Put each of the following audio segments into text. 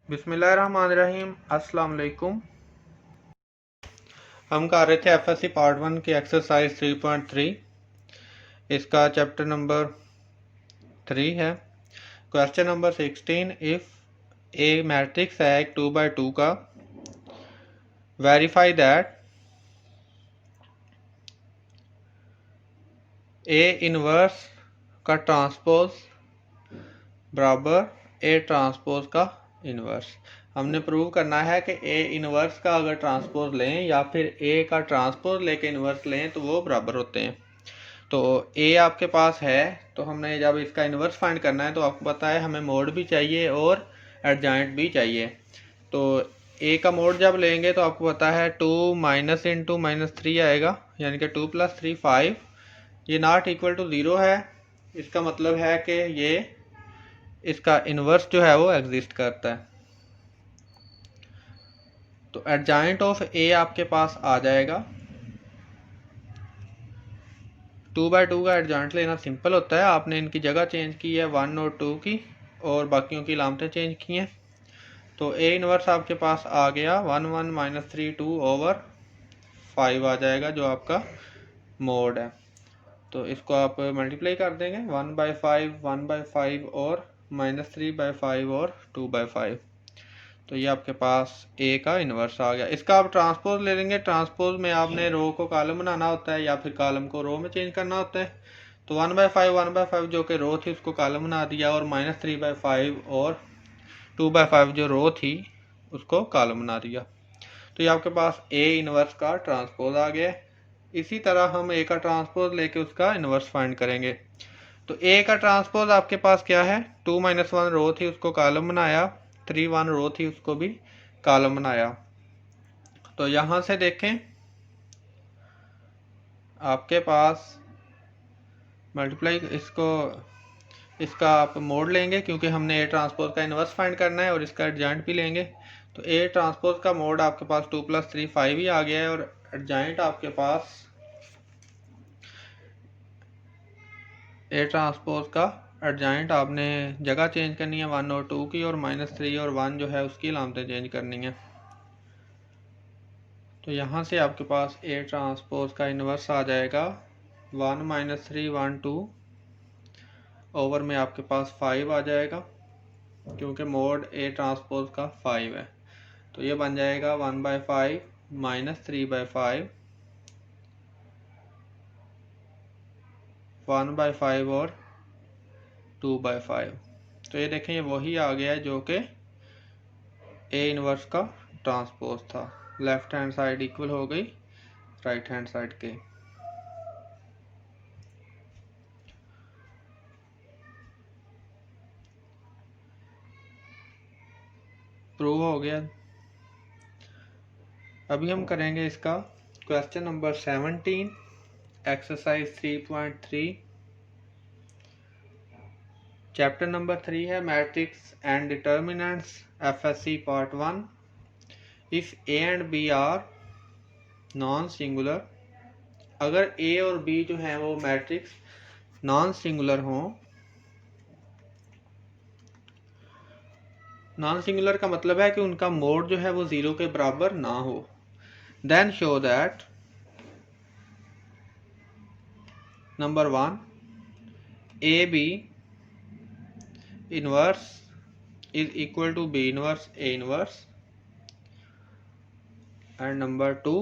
बिस्मिल्लाहिर्रहमानिर्रहीम। अस्सलाम वालेकुम। हम कर रहे थे एफएससी पार्ट 1 की एक्सरसाइज 3.3। इसका चैप्टर नंबर 3 है। Question number 16, if A matrix है एक 2x2 का, वेरीफाई दैट ए इनवर्स का ट्रांसपोज बराबर ए ट्रांसपोज का इनवर्स। हमने प्रूव करना है कि ए इनवर्स का अगर ट्रांसपोज लें या फिर ए का ट्रांसपोज लेके इनवर्स लें तो वो बराबर होते हैं। तो ए आपके पास है, तो हमने जब इसका इनवर्स फाइंड करना है तो आपको पता है हमें मोड भी चाहिए और एडजॉइंट भी चाहिए। तो ए का मोड जब लेंगे तो आपको पता है 2 माइनस इंटू -3 आएगा, यानी कि 2 + 3 5। ये नॉट इक्वल टू 0 है। इसका मतलब है कि ये इसका इनवर्स जो है वो एग्जिस्ट करता है। तो एडजॉइंट ऑफ ए आपके पास आ जाएगा। 2x2 का एडजॉइंट लेना सिंपल होता है। आपने इनकी जगह चेंज की है 1 और 2 की, और बाकियों की लामतें चेंज की हैं। तो ए इनवर्स आपके पास आ गया 1 1 -3 2/5 आ जाएगा, जो आपका मोड है। तो इसको आप मल्टीप्लाई कर देंगे 1/5 1/5 और -3/5 और 2/5। तो ये आपके पास ए का इन्वर्स आ गया। इसका आप ट्रांसपोज ले लेंगे। ट्रांसपोज में आपने रो को कॉलम बनाना होता है या फिर कॉलम को रो में चेंज करना होता है। तो 1/5 जो कि रो थी उसको कॉलम बना दिया, और -3/5 और 2/5 जो रो थी उसको कॉलम बना दिया। तो ये आपके पास ए इनवर्स का ट्रांसपोज आ गया। इसी तरह हम ए का ट्रांसपोज लेके उसका इनवर्स फाइंड करेंगे। तो ए का ट्रांसपोज आपके पास क्या है, 2 - 1 रो थी उसको कॉलम बनाया, 3 1 रो थी उसको भी कॉलम बनाया। तो यहां से देखें आपके पास मल्टीप्लाई इसका आप मोड लेंगे, क्योंकि हमने ए ट्रांसपोज का इनवर्स फाइंड करना है, और इसका एडजॉइंट भी लेंगे। तो ए ट्रांसपोज का मोड आपके पास 2 + 3 5 ही आ गया है, और एडजॉइंट आपके पास ए ट्रांसपोज का एडजॉइंट आपने जगह चेंज करनी है 1 और 2 की, और -3 और 1 जो है उसकी लामतें चेंज करनी है। तो यहाँ से आपके पास ए ट्रांसपोज का इनवर्स आ जाएगा 1 -3 1 2 ओवर में आपके पास 5 आ जाएगा, क्योंकि मोड ए ट्रांसपोज का 5 है। तो ये बन जाएगा 1/5 -3/5 1/5 और 2/5। तो ये देखें, ये वही आ गया है जो कि ए इनवर्स का ट्रांसपोज था। लेफ्ट हैंड साइड इक्वल हो गई राइट हैंड साइड के। प्रूव हो गया। अभी हम करेंगे इसका question number 17, exercise 3.3। Chapter number 3 है matrix and determinants, FSc part 1। If A and B are non singular, अगर ए और बी जो है वो मैट्रिक्स नॉन सिंगुलर हों, नॉन सिंगुलर का मतलब है कि उनका मोड जो है वो 0 के बराबर ना हो, then show that number 1 A B inverse is equal to B inverse A inverse, and number 2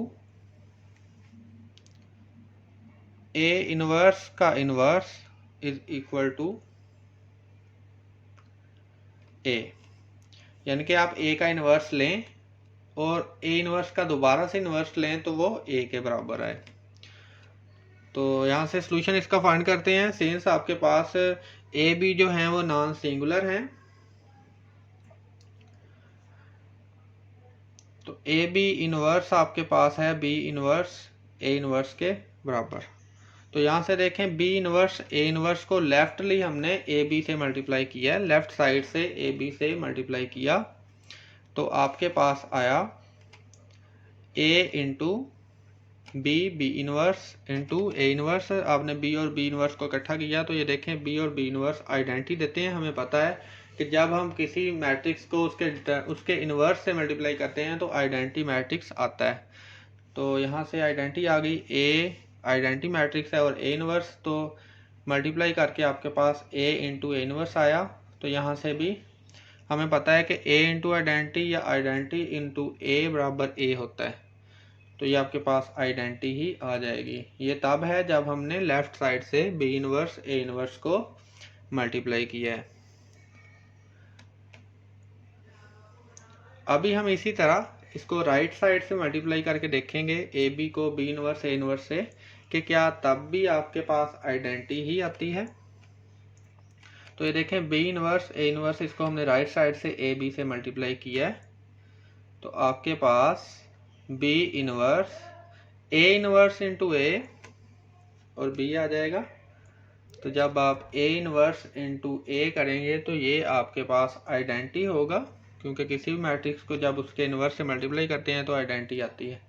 A inverse का inverse is equal to A। यानी कि आप A का इनवर्स लें और A इनवर्स का दोबारा से इनवर्स लें तो वो A के बराबर आए। तो यहाँ से सॉल्यूशन इसका फाइंड करते हैं। सिंस आपके पास A B जो हैं वो नॉन सिंगुलर हैं, तो ए बी इनवर्स आपके पास है बी इनवर्स ए इनवर्स के बराबर। तो यहाँ से देखें बी इनवर्स ए इनवर्स को लेफ्टली हमने ए बी से मल्टीप्लाई किया है, लेफ्ट साइड से ए बी से मल्टीप्लाई किया, तो आपके पास आया A into B B inverse into A inverse. आपने बी और बी इनवर्स को इकट्ठा किया, तो ये देखें बी और बी इनवर्स आइडेंटिटी देते हैं। हमें पता है कि जब हम किसी मैट्रिक्स को उसके इन्वर्स से मल्टीप्लाई करते हैं तो आइडेंटिटी मैट्रिक्स आता है। तो यहाँ से आइडेंटिटी आ गई, ए आइडेंटिटी मैट्रिक्स है और ए इन्वर्स, तो मल्टीप्लाई करके आपके पास ए इंटू ए इन्वर्स आया। तो यहाँ से भी हमें पता है कि ए इंटू आइडेंटिटी या आइडेंटिटी इंटू ए बराबर ए होता है, तो ये आपके पास आइडेंटिटी ही आ जाएगी। ये तब है जब हमने लेफ्ट साइड से बी इन्वर्स ए इन्वर्स को मल्टीप्लाई किया है। अभी हम इसी तरह इसको राइट साइड से मल्टीप्लाई करके देखेंगे ए बी को बी इन्वर्स ए इन्वर्स से, कि क्या तब भी आपके पास आइडेंटिटी ही आती है। तो ये देखें बी इन्वर्स ए इन्वर्स, इसको हमने राइट साइड से ए बी से मल्टीप्लाई किया है, तो आपके पास B inverse A inverse into ए और बी आ जाएगा। तो जब आप ए इन्वर्स इंटू ए करेंगे तो ये आपके पास आइडेंटिटी होगा, क्योंकि किसी भी मैट्रिक्स को जब उसके इन्वर्स से मल्टीप्लाई करते हैं तो आइडेंटिटी आती है।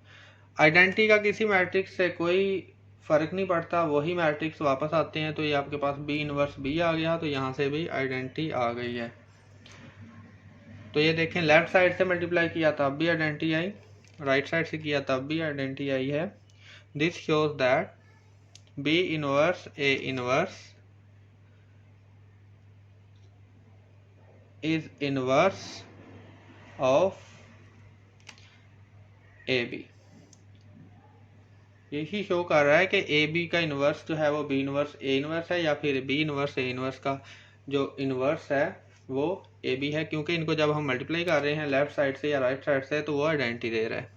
आइडेंटिटी का किसी मैट्रिक्स से कोई फ़र्क नहीं पड़ता, वही मैट्रिक्स वापस आते हैं। तो ये आपके पास बी इन्वर्स बी आ गया, तो यहाँ से भी आइडेंटिटी आ गई है। तो ये देखें लेफ्ट साइड से मल्टीप्लाई किया तब भी आइडेंटिटी आई, राइट साइड से किया तब भी आइडेंटिटी आई है। This shows that B inverse A inverse is inverse of A B. यही शो कर रहा है कि ए बी का इनवर्स जो है वो बी इनवर्स ए इनवर्स है, या फिर बी इनवर्स ए इनवर्स का जो इनवर्स है वो ए बी है, क्योंकि इनको जब हम मल्टीप्लाई कर रहे हैं लेफ्ट साइड से या राइट साइड से तो वो आइडेंटिटी दे रहा है।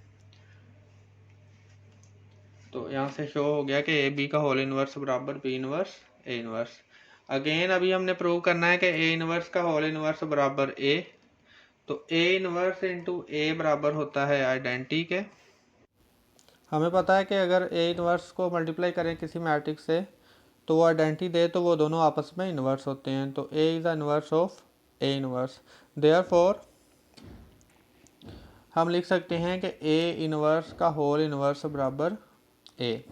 तो यहाँ से शो हो गया कि ए बी का होल इनवर्स बराबर B inverse A inverse. Again अभी हमने प्रूव करना है कि ए इनवर्स का होल इनवर्स बराबर ए, तो ए इनवर्स इंटू ए बराबर होता है आइडेंटिटी के। हमें पता है कि अगर ए इनवर्स को मल्टीप्लाई करें किसी मैट्रिक्स से तो वो आइडेंटिटी दे तो वो दोनों आपस में इनवर्स होते हैं। तो A is inverse of A inverse, therefore हम लिख सकते हैं कि ए इनवर्स का होल इनवर्स बराबर ए।